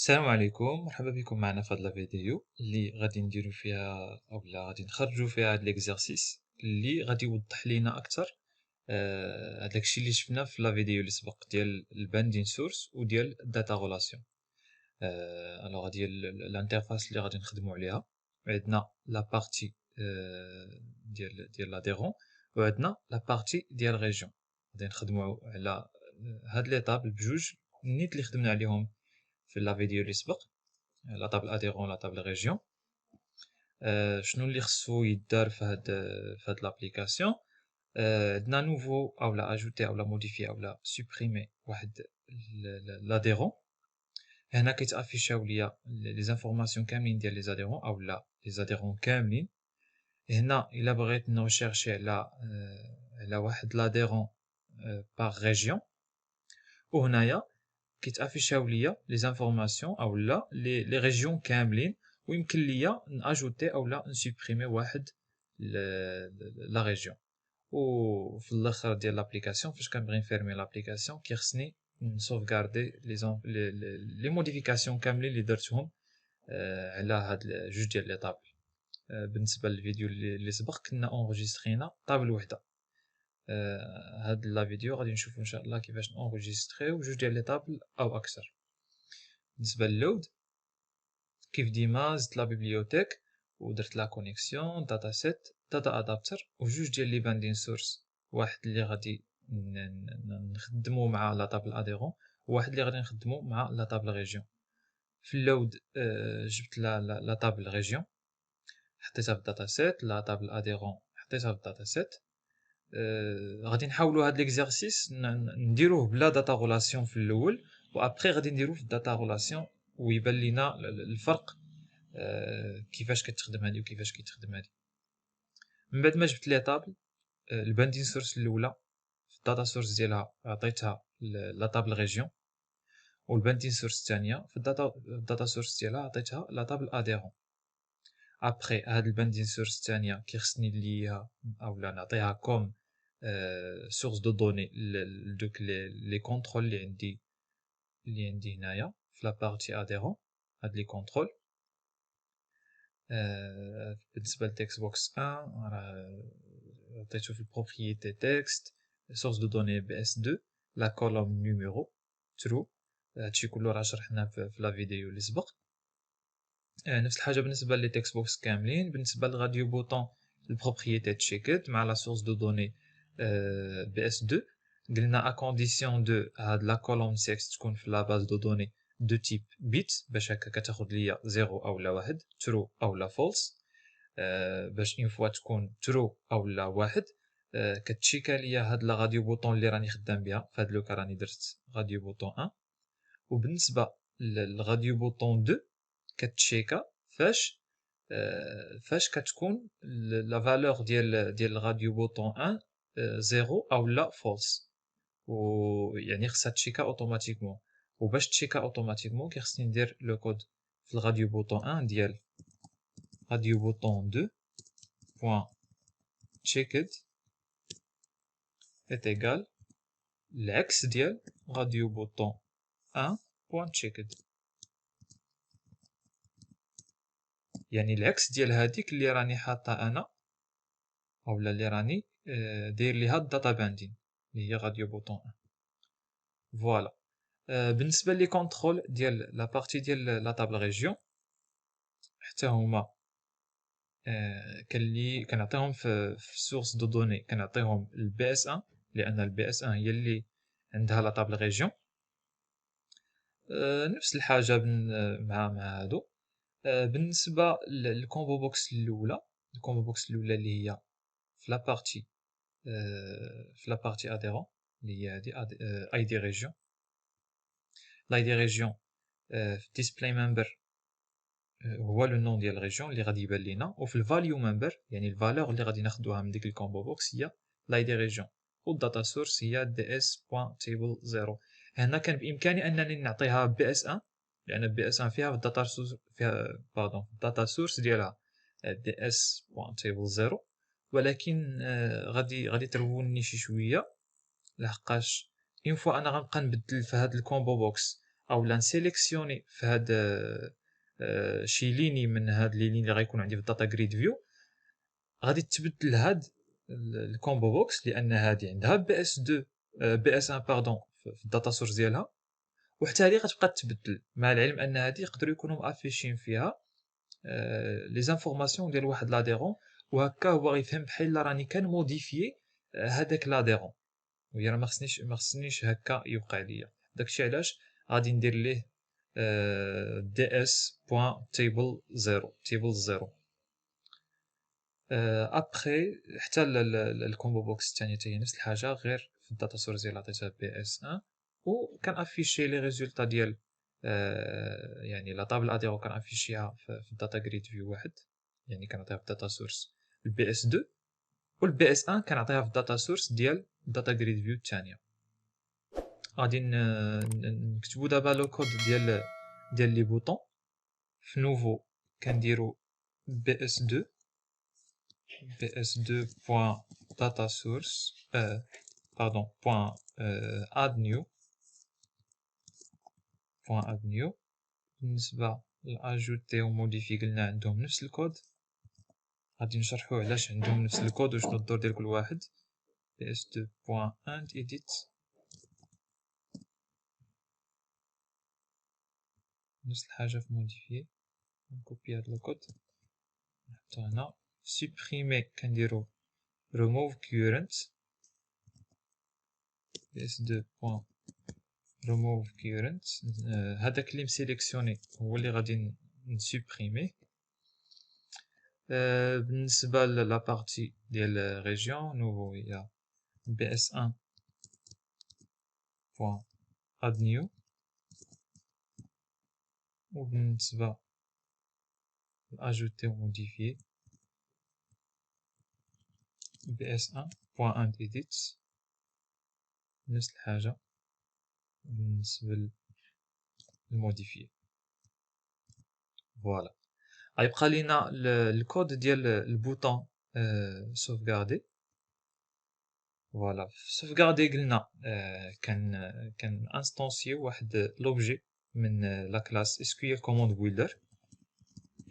السلام عليكم، مرحبا بكم معنا في هاد الفيديو اللي غادي نديرو فيها اولا غادي نخرجو فيها هاد ليكزارسيس اللي غادي يوضح لينا اكثر هداك الشيء اللي شفنا في لا فيديو اللي سبق ديال الباندين سورس وديال الداتا ريلاسيون. الوغ ديال الانترفاس اللي غادي نخدمو عليها عندنا لا بارتي ديال لاديرون وعندنا لا بارتي ديال ريجيون. غادي نخدمو على هاد ليطاب بجوج نيت اللي خدمنا عليهم في لا فيديو اللي سبق، لا طابل اديرون لا طابل ريجيون. شنو اللي خصو يدار في هاد لابليكاسيون؟ عندنا نوفو اولا اجوتي اولا موديفي اولا سوبريمي واحد لاديرون. هنا كيتافيشاو ليا لي زانفورماسيون كاملين ديال لي زاديرون اولا لي زاديرون كاملين. هنا الا بغيت نوشيرشي على واحد لاديرون باغ ريجيون، وهنايا كيتافيشاو ليا لي زانفورماسيون اولا لي ريجيون كاملين، ويمكن ليا ناجوتي اولا نسوبريمي واحد لا ريجيون. وفي الاخر ديال لابليكاسيون فاش كنبغي نفيرمي لابليكاسيون كيخصني نسوفغاردي لي موديفيكاسيون كاملين اللي درتهم على هاد جوج ديال لي طابل. بالنسبه للفيديو اللي سبق كنا اونغيسترينا طابل وحده. هاد لا فيديو غادي نشوفو ان شاء الله كيفاش نونغيستريو جوج ديال لي طابل او اكثر. بالنسبه للود كيف ديما زدت لا بيبليوتيك ودرت لا كونيكسيون داتا سيت داتا ادابتر وجوج ديال لي باندين سورس، واحد اللي غادي نخدمو مع لا طابل اديرون وواحد اللي غادي نخدمو مع لا طابل ريجيون. في اللود جبت لا طابل ريجيون حطيتها في الداتا سيت، لا طابل اديرون حطيتها في الداتا سيت. غادي نحاولوا هاد ليكزارسيس نديروه بلا داتا ريلاسيون في الاول، وابري غادي نديروه في الداتا ريلاسيون ويبان لينا الفرق كيفاش كتخدم هادي وكيفاش كيتخدم هادي. من بعد ما جبت لي طابل، الباندين سورس الاولى في الداتا سورس ديالها عطيتها لا طابل ريجيون، والباندين سورس الثانيه في الداتا سورس ديالها عطيتها لا طابل اديرون. ابري هاد الباندين سورس الثانيه كيخصني ليها اولا نعطيها كوم سورس دو دوني لدوك لي كونترول اللي عندي هنايا في لا بارتي اديرون. هاد لي كونترول بالنسبه لتكست بوكس 1 راه عطيتو في البروبريتي تكست سورس دو دوني بي اس 2 لا كولوم نيميرو ترو. هادشي كله راه شرحناه في لا فيديو اللي سبق. نفس الحاجه بالنسبه لي تكست بوكس كاملين. بالنسبه للراديو بوطون البروبريتي تشيكد مع لا سورس دو دوني بي اس 2 قلنا ا كونديسيون دو هاد لا كولوم تكست تكون في لا باز دو دوني دو تيب بيت باش هكا كتاخد ليا 0 اولا 1 ترو اولا فولس. باش اون فوا تكون ترو اولا واحد كتشيكا ليا هاد لا راديو بوطون اللي راني خدام بها. في هاد لوكا راني درت راديو بوطون 1. وبالنسبه للراديو بوطون 2 كتشيكا فاش كتكون لا فالور ديال الراديو بوطون 1 0 اولا فولس، ويعني خصها تشيكا اوتوماتيكمون. وباش تشيكا اوتوماتيكمون كيخصني ندير لو كود في الراديو بوطون 1 ديال راديو بوطون 2 بوان تشيكد est égal العكس ديال راديو بوطون 1 بوان تشيكد، يعني العكس ديال هذيك اللي راني حاطها انا اولا اللي راني داير ليها الداتا باندين اللي هي راديو بوطون 1. فوالا. بالنسبه لي كونترول ديال لا بارتي ديال لا طابل ريجيون حتى هما كنعطيهم في سورس دو دوني كنعطيهم البي اس 1 لان البي اس 1 هي اللي عندها لا طابل ريجيون. نفس الحاجه مع هادو. بالنسبه للكومبو بوكس الاولى، الكومبو بوكس الاولى اللي هي في لابارتي اديرون اللي هي هادي اي دي ريجيون. لاي دي ريجيون في ديسبلاي ممبر هو لو نون ديال الريجيون اللي غادي يبان لينا، وفي الفاليو ممبر يعني الفالور اللي غادي ناخدوها من ديك الكومبو بوكس هي لاي دي ريجيون، والداتا سورس هي دي اس بوان تيبل 0. هنا كان بامكاني انني نعطيها بي اس 1 لان بي اس 1 فيها في الداتا سورس الداتا سورس ديالها دي اس بوان تيبل 0، ولكن غادي تروني شي شويه لحقاش اون فوا انا غنبقى نبدل في هاد الكومبو بوكس اولا نسيليكسيوني في هاد شي ليني من هاد لي لين اللي غيكون عندي في الداتا جريد فيو، غادي تبدل هاد الكومبو بوكس لان هادي عندها بي اس 2 بي اس 1 باردون في الداتا سورس ديالها، وحتى هادي غتبقى تبدل، مع العلم ان هادي يقدروا يكونوا مافيشين فيها لي زانفورماسيون ديال واحد لاديرون، وهكا هو غيفهم بحال راني كان موديفيي هذاك لاديرون، وهي راه ما خصنيش هكا يوقع ليا. داكشي علاش غادي ندير ليه ds.table0 تيبل 0. ابخي حتى الكومبو بوكس الثانيه حتى هي نفس الحاجه، غير في الداتا سورس ديال عطيتها بي اس 1 وكان افيشي لي ريزولطا ديال يعني لا طابل اديرو كان افيشيها في الداتا جريد فيو واحد، يعني كنعطيها في الداتا سورس البي اس 2، والبي اس 1 كنعطيها في الداتا سورس ديال الداتا جريد فيو الثانيه. غادي نكتبو دابا لو كود ديال لي بوطون. في نوفو كنديرو بي اس 2 bs2.data source pardon add new. بالنسبة لأجوتي وموديفي قلنا عندهم نفس الكود، غادي نشرحو علاش عندهم نفس الكود وشنو الدور ديال كل واحد. bs2.addEdit نفس الحاجة في موديفي، نكوبي هاد الكود نحطو هنا. سوبريمي كنديرو remove current bs2.remove current. هذاك اللي مسيليكسيوني هو اللي غادي نسوبريميه. بالنسبه لا بارتي ديال ريجيون نوفو هي bs1 add new، وبالنسبه ajouter ou modifier bs1 add edit نفس الحاجه بالنسبه للموديفي. فوالا غيبقى لينا الكود ديال البوطون sauvegarder. فوالا في sauvegarder قلنا كان انستانسيو واحد لوبجي من لا كلاس SQL command builder.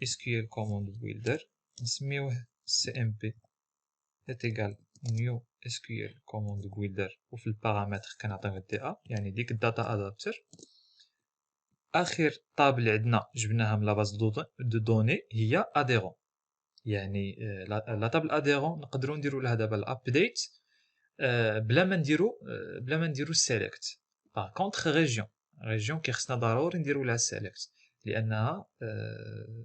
SQL command builder نسميوه cmp est égal new SQL command builder، وفي البارامتر كنعطيوه DA يعني ديك الداتا ادابتر. اخر طاب اللي عندنا جبناها من لا باز دو دوني هي اديرون، يعني لا طابل اديرون نقدروا نديروا لها دابا الابديت بلا ما نديرو سيليكت. باغ كونطخ ريجيون كيخصنا ضروري نديرو لها سيليكت لانها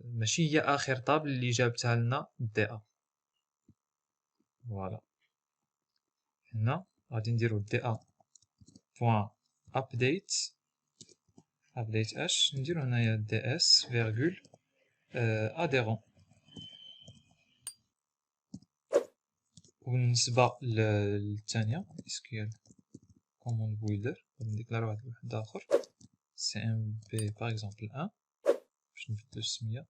ماشي هي اخر طابل اللي جابتها لنا دي ا. فوالا هنا غادي نديرو دي ا بوان ابديت اش نديرو هنايا دي اس فيرغول اديرون. وبالنسبه للثانيه SQL command builder غادي نديكلاري واحد اخر cmp par exemple 1 باش نبدلو السميه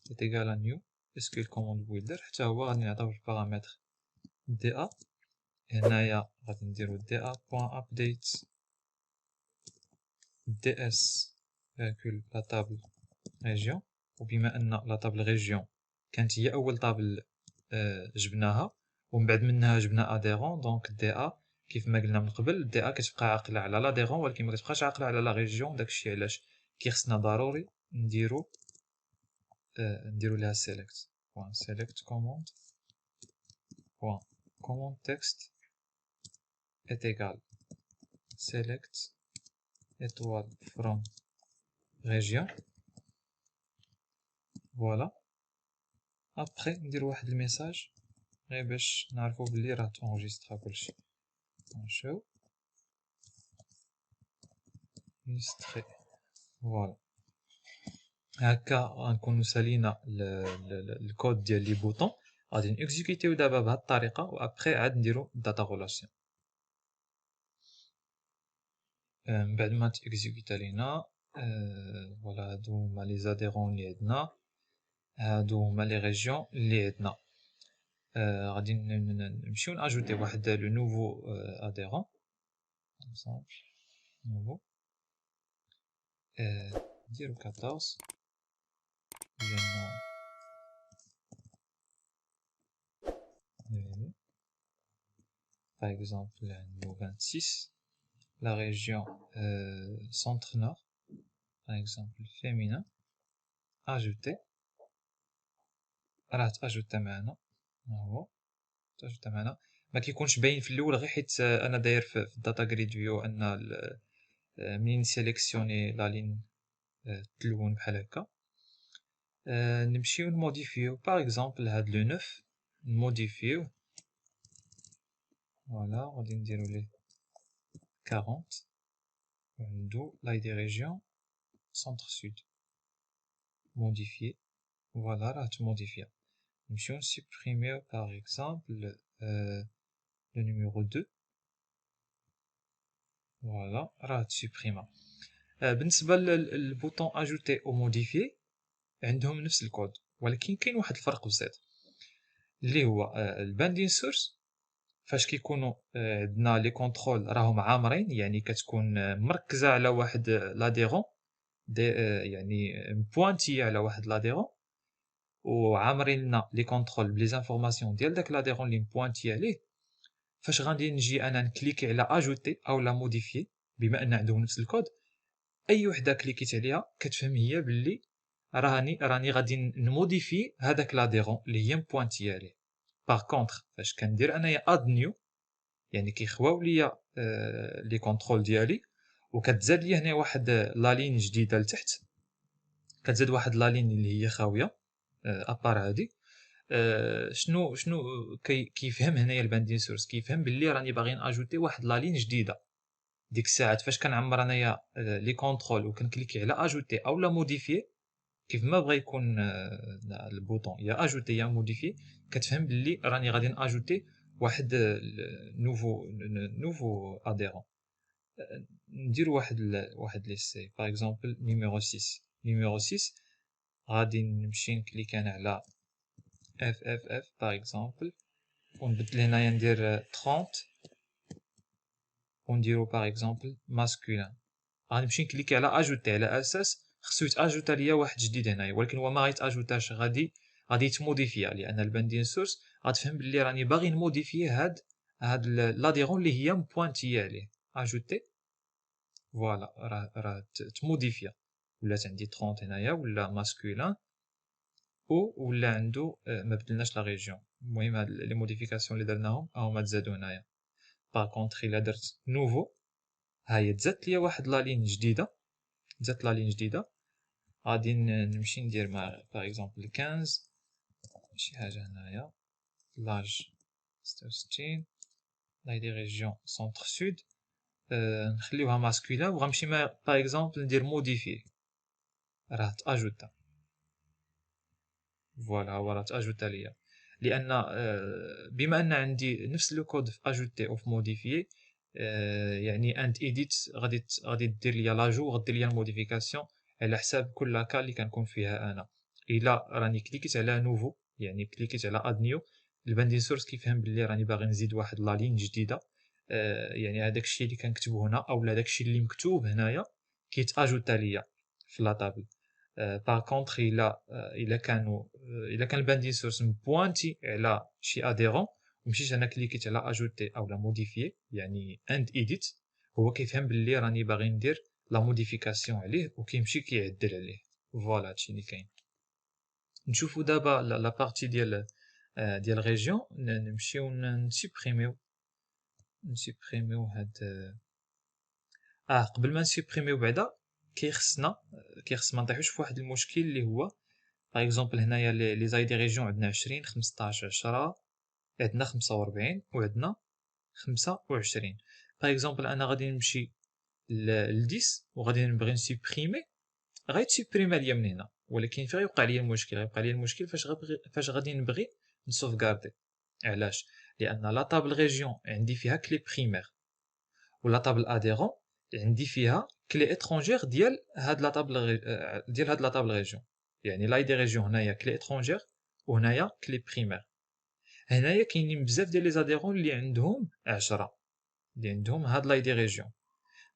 est égal à new SQL command builder، حتى هو غادي نعطيوه في البارامتر da. هنايا غادي نديرو da.update ds فيرغول لا طابل ريجيون، وبما ان لا طابل ريجيون كانت هي اول طابل جبناها ومن بعد منها جبنا اديرون، دونك da كيف ما قلنا من قبل da كتبقى عاقله على لاديرون ولكن ما كتبقاش عاقله على لا ريجيون. داكشي علاش كيخصنا ضروري نديرو لها select command command text est égal select étoile from région. فوالا ابخي ندير واحد الميساج غير باش نعرفو بلي راه تونجيسترا كلشي. نشوف انستري. فوالا هكا غنكونو سالينا الكود ديال لي بوطون. غادي نيكزيكوتيو دابا بهاد الطريقه وابخي عاد نديرو داتا غولاسيون. من بعد ما تيكزيكوتا لينا فوالا هادو هما لي زاديرون اللي عندنا، هادو هما لي ريجيون اللي عندنا. غادي نمشيو ناجوتي واحد لو نوفو اديرون نوفو نديرو 14 لأنه par exemple عندو 26 la région centre nord par exemple féminin ajouter راه تاجوتا معنا ها هو تاجوتا معنا ما كيكونش باين في الاول غير حيت انا داير في الداتا جريد فيو ان منين سيليكسيوني لا لين تلون بحال هكا نمشيو نموديفيو باغ اكزومبل هاد لو 9 نموديفيو فوالا غادي نديرو ليه 40 وعندو لاي دي ريجيون سونتر سود موديفيي فوالا راه تموديفيا نمشيو نسوبريميو باغ اكزومبل لو نيميرو 2 فوالا راه تسوبريما بالنسبه للبوطون اجوتي او موديفيي عندهم نفس الكود ولكن كاين واحد الفرق بسيط اللي هو الباندين سورس فاش كيكونوا عندنا لي كونترول راهم عامرين يعني كتكون مركزه على واحد لاديرون يعني بوانتي على واحد لاديرون وعامرين لنا لي كونترول بلي زانفورماسيون ديال داك لاديرون اللي بوانتي عليه فاش غادي نجي انا نكليكي على اجوتي او لا موديفيي بما ان عندهم نفس الكود اي وحده كليكيت عليها كتفهم هي باللي راني غادي نموديفي هذاك لاديرون اللي هي بوانتي عليه. باغ كونطخ فاش كندير انايا اد نيو يعني كيخواو ليا لي كونترول ديالي وكتزاد لي هنا واحد لا لين جديده لتحت كتزاد واحد لا لين اللي هي خاويه ابار هادي شنو كيفهم هنايا الباندين سورس كيفهم باللي راني باغي ناجوتي واحد لا لين جديده ديك الساعات فاش كنعمر انايا لي كونترول وكنكليكي على اجوتي او لا موديفيي كيف ما بغى يكون البوطون يا اجوتي يا موديفيي كتفهم باللي راني غادي ناجوتي واحد نوفو اديرون نديرو واحد ليسي باغ اكزومبل نيميرو 6 غادي نمشي نكليك انا على اف باغ اكزومبل ونبدل هنايا ندير 30 ونديرو باغ اكزومبل ماسكولين غادي نمشي نكليكي على اجوتي على اساس خصو يتاجوتا ليا واحد جديد هنايا ولكن هو ما غيتاجوتاش غادي يتموديفيا لان الباندين سورس غتفهم باللي راني باغي نموديفي هاد لاديرون اللي هي مبوانتي عليه اجوتي فوالا راه تموديفيا ولات عندي 30 هنايا ولا ماسكولين ولا عنده ما بدلناش لا ريجيون المهم هاد لي موديفيكاسيون اللي درناهم هما تزادوا هنايا باغ كونطخ الا درت نوفو ها هي تزادت ليا واحد لا لين جديده غادي نمشي ندير مع باغ اكزومبل 15 شي حاجه هنايا لاج 66 لا دي ريجيون سونتر سود نخليوها ماسكولين وغنمشي مع باغ اكزومبل ندير موديفي راه تاجوتا فوالا هو راه تاجوتا ليا لان بما ان عندي نفس لو كود في اجوتي او في موديفي يعني اند ايديت غادي دير ليا لاجو وغدير ليا الموديفيكاسيون على حساب كل كا اللي كنكون فيها انا الا راني كليكيت على نوفو يعني كليكيت على اد نيو الباندين سورس كيفهم باللي راني باغي نزيد واحد لا لين جديده يعني هذاك الشيء اللي كنكتبو هنا او هذاك الشيء اللي مكتوب هنايا كيتاجوتا ليا في لا طابل باغ كونطخ الا كان الباندين سورس مبوانتي على شي اديرون ومشيت انا كليكيت على اجوتي او لا موديفيي يعني اند ايديت هو كيفهم باللي راني باغي ندير لا موديفيكاسيون عليه وكيمشي كيعدل عليه فوالا هادشي اللي كاين نشوفو دابا لا بارتي ديال ريجيون نمشيو نسوبريميو هاد قبل ما نسوبريميو بعدا كيخص ما نطيحوش في واحد المشكل اللي هو باغ اكزومبل هنايا لي زاي دي ريجيون عندنا 20 15 10 عندنا 45 وعندنا 25 باغ اكزومبل انا غادي نمشي ل 10 وغادي نبغي نسوبريمي غيتسوبريمي ليا من هنا ولكن فين غيوقع ليا المشكل فاش غادي نبغي نسوفغاردي علاش لان لا طابل ريجيون عندي فيها كلي بريمير ولا طابل اديرون عندي فيها كلي اترونجير ديال هاد لا طابل ريجيون يعني لاي دي ريجيون هنايا كلي اترونجير وهنايا كلي بريمير هنايا كاينين بزاف ديال لي زاديرون اللي عندهم 10 اللي عندهم هاد لاي دي ريجيون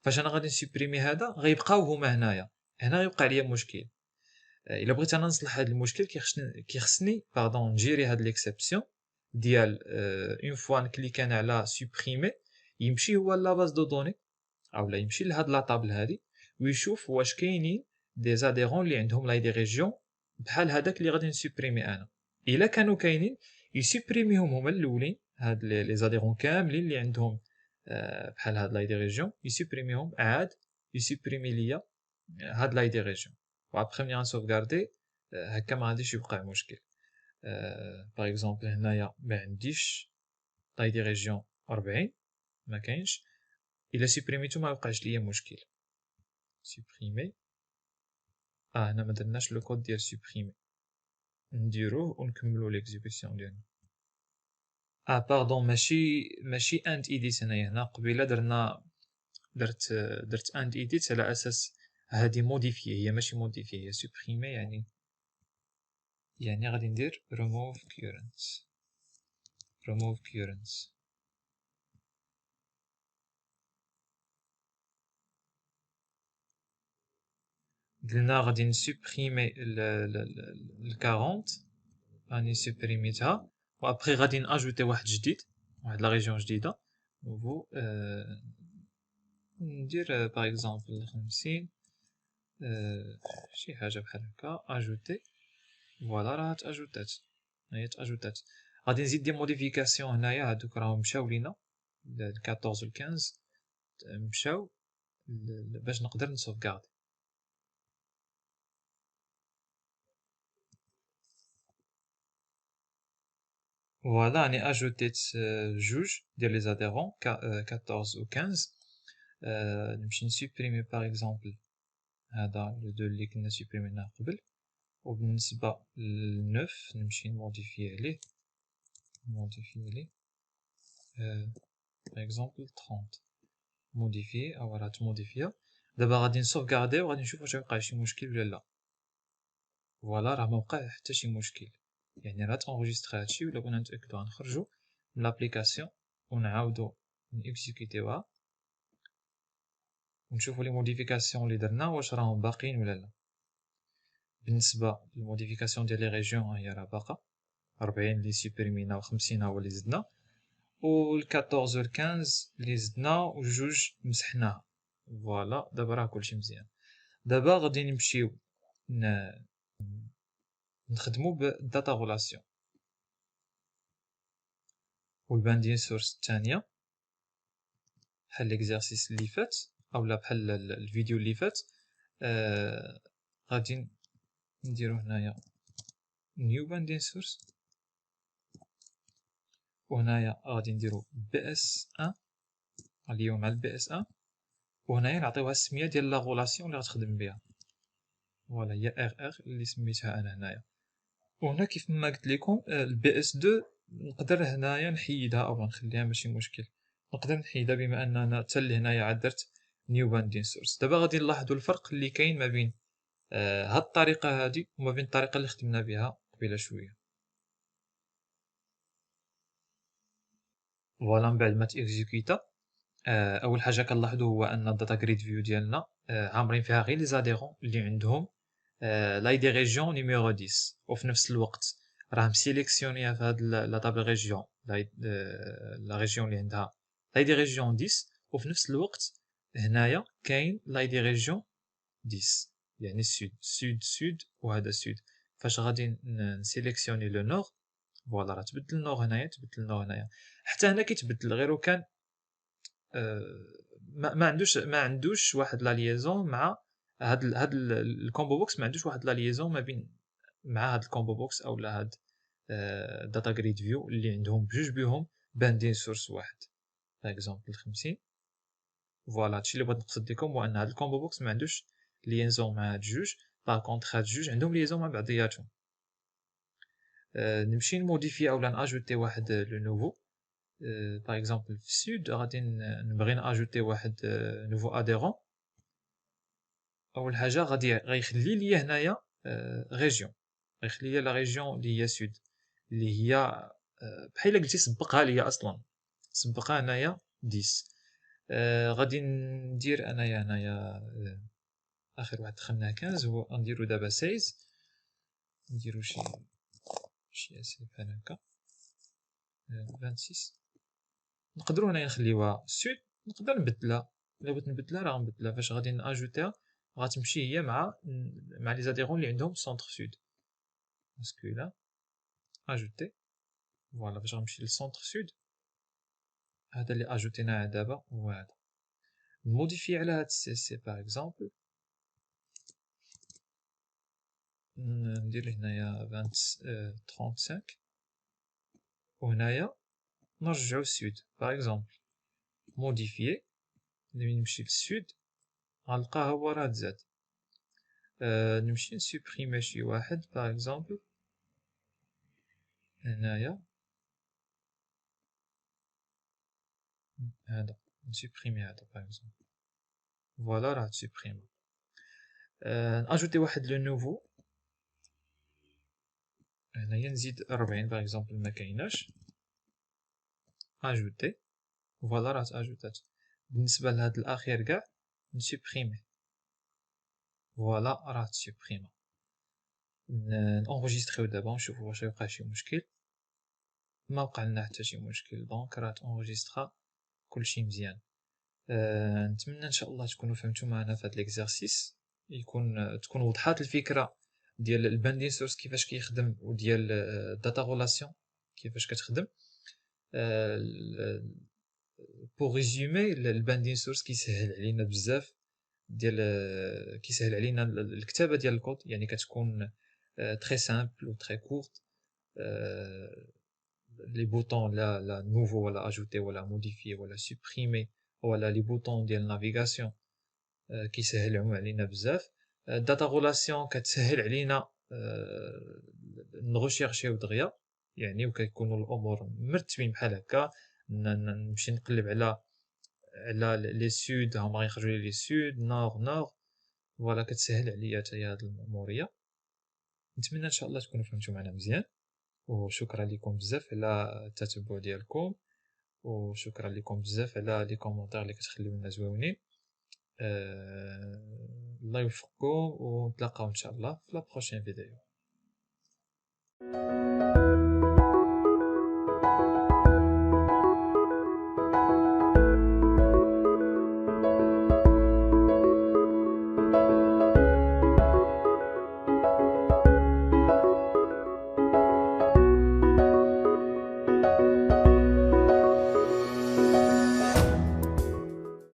فاش انا غادي نسوبريمي هذا غيبقاو هما هنايا هنا يوقع ليا مشكل. الا بغيت انا نصلح هذا المشكل كيخصني نجيري هاد ليكسيبسيون ديال اون فوا نكليك انا على سوبريمي، يمشي هو لا باز دو دوني اولا يمشي لهاد لا طابل هادي ويشوف واش كاينين دي زاديرون اللي عندهم لاي دي ريجيون بحال هذاك اللي غادي نسوبريمي انا. الا كانوا كاينين يسوبريميهم هما الاولين، هاد لي زاديرون كاملين اللي عندهم بحال هاد لاي دي ريجيون يسوبريميهم، عاد يسوبريمي ليا هاد لاي دي ريجيون، وابخي ملي غنسوفغاردي هكا ما غاديش يوقع مشكل. باغ اكزومبل هنايا ما عنديش لاي دي ريجيون 40 ما كاينش، الا سوبريميتو ما يوقعش ليا مشكل. سوبريمي هنا ما درناش لو كود ديال سوبريمي، نديروه ونكملو ليكزيكسيون ديالنا. باردون ماشي اند ايديت، هنايا هنا قبيله درت اند ايديت على اساس هادي موديفي، هي ماشي موديفي، هي سوبريمي. يعني غادي ندير remove currents. قلنا غادي نسوبريمي ال 40، راني سوبريميتها، وابخي غادي ناجوتي واحد جديد، واحد لا ريجيون جديده نوفو. ندير باغ اكزومبل 50، شي حاجه بحال هكا، اجوتي. فوالا راه تاجوتات، هي تاجوتات. غادي نزيد دي موديفيكاسيون هنايا، هادوك راهم مشاو لينا 14 و 15 مشاو باش نقدر نسوفغارد. فوالا راني اجوتيت جوج ديال لي زاديرون 14 و 15. نمشي نسوبريمي باغ اكزومبل هذا لو دو اللي كنا سوبريميناه قبل، وبالنسبه ل 9 نمشي نموديفي عليه باغ اكزومبل 30 موديفي او راه تموديفيا. دابا غادي نسوفغاردي وغادي نشوف واش غيوقع شي مشكل ولا لا. فوالا راه ما وقع حتى شي مشكل، يعني راه تونجستري هادشي. ولا بغينا نتاكدو غنخرجو من لابليكاسيون ونعاودو نيكزيكوتيوها ونشوفو لي موديفيكاسيون اللي درنا واش راهم باقيين ولا لا. بالنسبه للموديفيكاسيون ديال لي ريجيون هي راه باقا 40 اللي سوبريمينا و 50 هو اللي زدنا، و 14 و 15 اللي زدنا و جوج مسحناها. فوالا دابا راه كلشي مزيان. دابا غادي نمشيو نخدمو بالداتا غولاسيون والباندين سورس الثانيه بحال ليكزارسيس اللي فات اولا بحال الفيديو اللي فات. غادي نديرو هنايا نيو باندين سورس، وهنايا غادي نديرو بي اس 1 غنليو مع البي اس 1، وهنايا نعطيوها السميه ديال لا غولاسيون اللي غتخدم بها. فوالا هي ار اللي سميتها انا هنايا. وهنا كيف ما قلت لكم البي اس 2 نقدر هنايا نحيدها او نخليها ماشي مشكل، نقدر نحيدها بما اننا حتى لهنايا عاد درت نيو باندين سورس. دابا غادي نلاحظوا الفرق اللي كاين ما بين هاد الطريقه هادي وما بين الطريقه اللي خدمنا بها قبيله شويه. فوالا من بعد ما تيكزيكوتا اول حاجه كنلاحظوا هو ان الداتا جريد فيو ديالنا عامرين فيها غير لي زاديرون اللي عندهم لاي دي ريجيون نيميرو 10، وفي نفس الوقت راه مسيليكسيونيا في هاد لا طابل ريجيون لا ريجيون اللي عندها لاي دي ريجيون 10، وفي نفس الوقت هنايا كاين لاي دي ريجيون 10، يعني سود وهذا سود. فاش غادي نسيليكسيوني لو نور، فوالا راه تبدل النور هنايا، تبدل النور هنايا، حتى هنا كيتبدل غير وكان ما عندوش واحد لا ليزون مع هاد الكومبو بوكس، ما عندوش واحد لا ليزون ما بين مع هاد الكومبو بوكس اولا هاد داتا جريد فيو اللي عندهم بجوج بهم باندين سورس واحد. باغ اكزومبل 50. فوالا هادشي اللي بغيت نقصد لكم هو ان هاد الكومبو بوكس ما عندوش ليزون مع هاد جوج، باغ كونطخ هاد جوج عندهم ليزون مع بعضياتهم. نمشي نموديفي اولا ناجوتي واحد لو نوفو. باغ اكزومبل في السود غادي نبغي ناجوتي واحد نوفو اديرون. اول حاجه غيخلي لي هنايا ريجيون، غيخلي لي لا ريجيون اللي هي سود، اللي هي بحال قلتي سبقها ليا اصلا، سبقها هنايا 10. غادي ندير انايا هنايا اخر واحد دخلناه 15 هو غنديرو دابا 16 نديرو شي اسم بحال هكا 26 نقدروا هنايا نخليوها سود نقدر نبدلها الا بغيت نبدلها راه غنبدلها فاش غادي ناجوتيها غتمشي هي مع لي زاديرون اللي عندهم سونتر سود باسكو لا اجوتي فوالا فاش غنمشي للسونتر سود هذا اللي اجوتيناه دابا هو هذا نموديفي على هاد السي سي باغ اكزومبل ندير هنايا 35 وهنايا نرجعو السود باغ اكزومبل موديفيي ملي نمشي للسود غنلقاه هو راه تزاد نمشي نسوبريمي شي واحد باغ اكزومبل هنايا هذا نسوبريمي هذا باغ اكزومبل فوالا راه تسوبريمي ناجوتي واحد لو نوفو هنايا نزيد 40 باغ اكزومبل مكايناش اجوتي فوالا راه تاجوتات بالنسبه لهاد الاخير كاع نسوبريمي فوالا راه تسوبريما نونجستريو دابا ونشوفو واش يوقع شي مشكل ما وقع لنا حتى شي مشكل دونك راه تونجسترا كلشي مزيان نتمنى ان شاء الله تكونوا فهمتوا معنا في هذا ليكزارسيس تكون وضحات الفكره ديال الباندين سورس كيفاش كيخدم وديال داتا ريلاسيون كيفاش كتخدم بور ريزومي الباندين سورس كيسهل علينا بزاف ديال كيسهل علينا الكتابه ديال الكود يعني كتكون تري سامبل و تري كورت لي بوطون لا نوفو ولا اجوتي ولا موديفي ولا سوبريمي ولا لي بوطون ديال النافيغاسيون كيسهلوا علينا بزاف الداتا ريلاسيون كتسهل علينا نغوشيرشيو دغيا يعني وكيكونوا الامور مرتبين بحال هكا نمشي نقلب على لي سود هما غيخرجوا لي سود نور فوالا كتسهل عليا حتى هاد الاموريه نتمنى ان شاء الله تكونوا فهمتوا معنا مزيان وشكرا لكم بزاف على التتبع ديالكم وشكرا لكم بزاف على لي كومونتير اللي كتخليو لنا زوينين الله يوفقكم ونتلاقاو ان شاء الله في لا بروشين فيديو